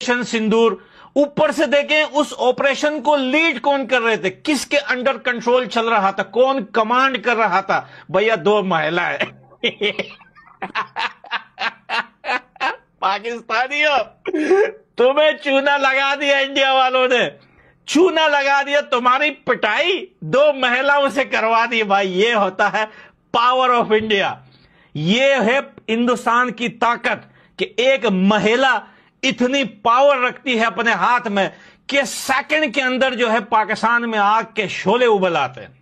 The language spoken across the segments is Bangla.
ऑपरेशन सिंदूर, ऊपर से देखें उस ऑपरेशन को लीड कौन कर रहे थे, किसके अंडर कंट्रोल चल रहा था, कौन कमांड कर रहा था? भैया 2 महिलाएं। पाकिस्तानियों, तुम्हें चूना लगा दिया, इंडिया वालों ने चूना लगा दिया, तुम्हारी पिटाई 2 महिलाओं से करवा दी। भाई ये होता है पावर ऑफ इंडिया, ये है हिंदुस्तान की ताकत कि एक महिला इतनी पावर रखती है अपने हाथ में कि सेकंड के अंदर जो है पाकिस्तान में आग के शोले उबल आते हैं,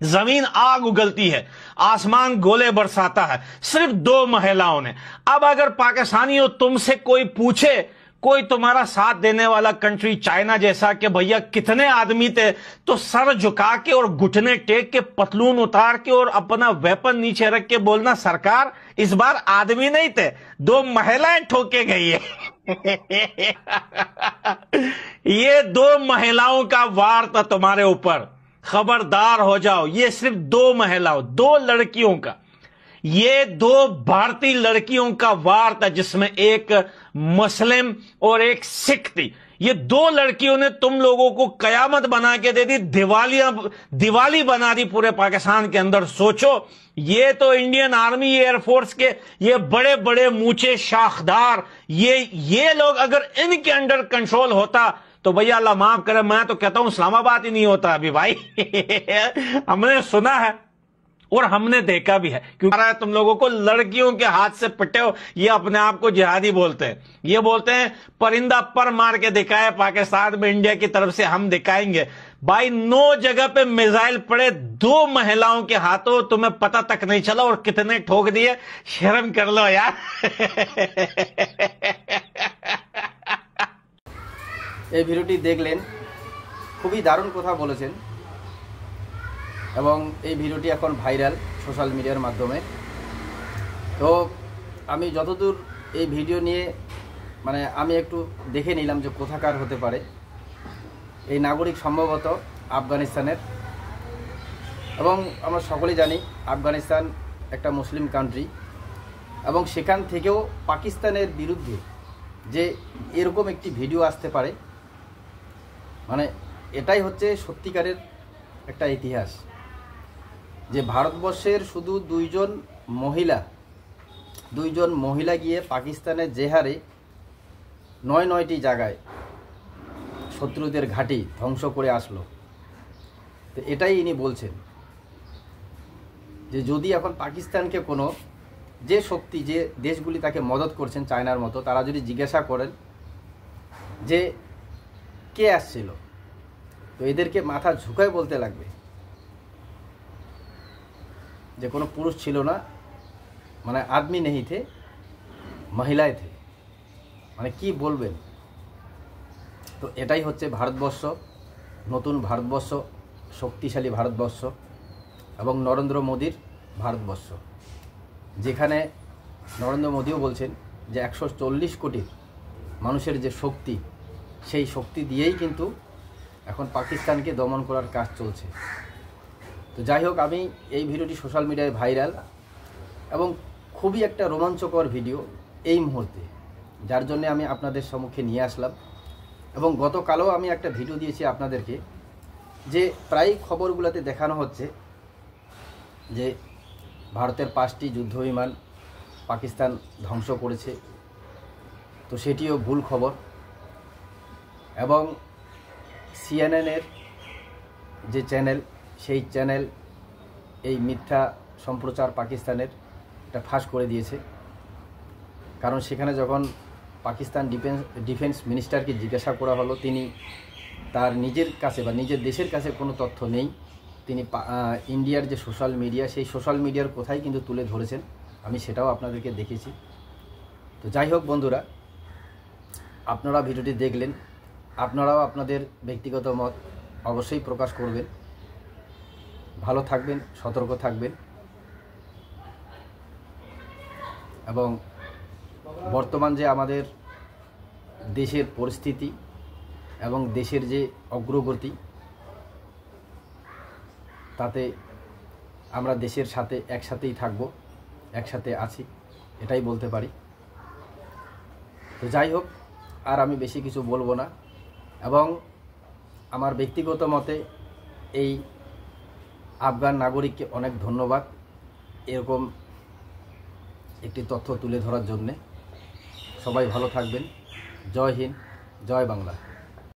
जमीन आग उगलती है, आसमान गोले बरसाता है, सिर्फ 2 महिलाओं ने। अब अगर पाकिस्तानियों तुमसे कोई पूछे, कोई तुम्हारा साथ देने वाला कंट्री चाइना जैसा, कि भैया कितने आदमी थे, तो सर झुका के और घुटने टेक के पतलून उतार के और अपना वेपन नीचे रख के बोलना, सरकार इस बार आदमी नहीं थे, 2 महिलाएं ठोके गई है। ये 2 महिलाओं का वार था तुम्हारे ऊपर, खबरदार हो जाओ। ये सिर्फ 2 महिलाओं, 2 लड़कियों का, ये 2 भारतीय लड़कियों का वार था, जिसमें एक मुस्लिम और एक सिख थी। ये 2 लड़कियों ने तुम लोगों को कयामत बना के दे दी, दिवाली बना दी पूरे पाकिस्तान के अंदर। सोचो, ये तो इंडियन आर्मी, एयरफोर्स के ये बड़े बड़े मूछे शाखदार, ये लोग अगर इनके अंडर कंट्रोल होता तो भैया अल्लाह माफ करे, मैं तो कहता हूं इस्लामाबाद ही नहीं होता अभी भाई। हमने सुना है और हमने देखा भी है, क्योंकि तुम लोगों को लड़कियों के हाथ से पिटे हो, ये अपने आप को जिहादी बोलते हैं। ये बोलते हैं परिंदा पर मार के दिखाए पाकिस्तान में, इंडिया की तरफ से हम दिखाएंगे। भाई 9 जगह पे मिसाइल पड़े 2 महिलाओं के हाथों, तुम्हें पता तक नहीं चला, और कितने ठोक दिए, शर्म कर लो यार। এই ভিডিওটি দেখলেন, খুবই দারুণ কথা বলেছেন এবং এই ভিডিওটি এখন ভাইরাল সোশ্যাল মিডিয়ার মাধ্যমে। তো আমি যতদূর এই ভিডিও নিয়ে আমি একটু দেখে নিলাম যে কোথাকার হতে পারে। এই নাগরিক সম্ভবত আফগানিস্তানের, এবং আমরা সকলেই জানি আফগানিস্তান একটা মুসলিম কান্ট্রি, এবং সেখান থেকেও পাকিস্তানের বিরুদ্ধে যে এরকম একটি ভিডিও আসতে পারে, এটাই হচ্ছে সত্যিকারের একটা ইতিহাস। যে ভারতবর্ষের শুধু 2জন মহিলা গিয়ে পাকিস্তানের যে হারে 9টি জায়গায় শত্রুদের ঘাঁটি ধ্বংস করে আসলো, তো এটাই ইনি বলছেন যে যদি এখন পাকিস্তানকে কোনো যে শক্তি, যে দেশগুলি তাকে মদত করছেন চায়নার মতো, তারা যদি জিজ্ঞাসা করেন যে কে আসছিল, তো এদেরকে মাথা ঝুঁকায় বলতে লাগবে যে কোনো পুরুষ ছিল না, আদমি নেই থে, মহিলায় থে। কি বলবেন? তো এটাই হচ্ছে ভারতবর্ষ, নতুন ভারতবর্ষ, শক্তিশালী ভারতবর্ষ এবং নরেন্দ্র মোদীর ভারতবর্ষ, যেখানে নরেন্দ্র মোদীও বলছেন যে 140 কোটির মানুষের যে শক্তি, সেই শক্তি দিয়েই কিন্তু এখন পাকিস্তানকে দমন করার কাজ চলছে। তো যাই হোক, আমি এই ভিডিওটি সোশ্যাল মিডিয়ায় ভাইরাল এবং খুবই একটা রোমাঞ্চকর ভিডিও এই মুহূর্তে, যার জন্য আমি আপনাদের সম্মুখে নিয়ে আসলাম। এবং গতকালও আমি একটা ভিডিও দিয়েছি আপনাদেরকে, যে প্রায় খবরগুলোতে দেখানো হচ্ছে যে ভারতের 5টি যুদ্ধবিমান পাকিস্তান ধ্বংস করেছে, তো সেটিও ভুল খবর। এবং সিএনএনের যে চ্যানেল, সেই চ্যানেল এই মিথ্যা সম্প্রচার পাকিস্তানের এটা ফাঁস করে দিয়েছে। কারণ সেখানে যখন পাকিস্তান ডিফেন্স মিনিস্টারকে জিজ্ঞাসা করা হলো, তিনি তার নিজের কাছে বা নিজের দেশের কাছে কোনো তথ্য নেই, তিনি ইন্ডিয়ার যে সোশ্যাল মিডিয়া, সেই সোশ্যাল মিডিয়ার কোথায় কিন্তু তুলে ধরেছেন, আমি সেটাও আপনাদেরকে দেখেছি। তো যাই হোক বন্ধুরা, আপনারা ভিডিওটি দেখলেন, আপনারাও আপনাদের ব্যক্তিগত মত অবশ্যই প্রকাশ করবেন। ভালো থাকবেন, সতর্ক থাকবেন, এবং বর্তমান যে আমাদের দেশের পরিস্থিতি এবং দেশের যে অগ্রগতি, তাতে আমরা দেশের সাথে একসাথেই থাকব, একসাথে আছি, এটাই বলতে পারি। তো যাই হোক, আর আমি বেশি কিছু বলবো না। এবং আমার ব্যক্তিগত মতে এই আফগান নাগরিককে অনেক ধন্যবাদ এরকম একটি তথ্য তুলে ধরার জন্যে। সবাই ভালো থাকবেন। জয় হিন্দ, জয় বাংলা।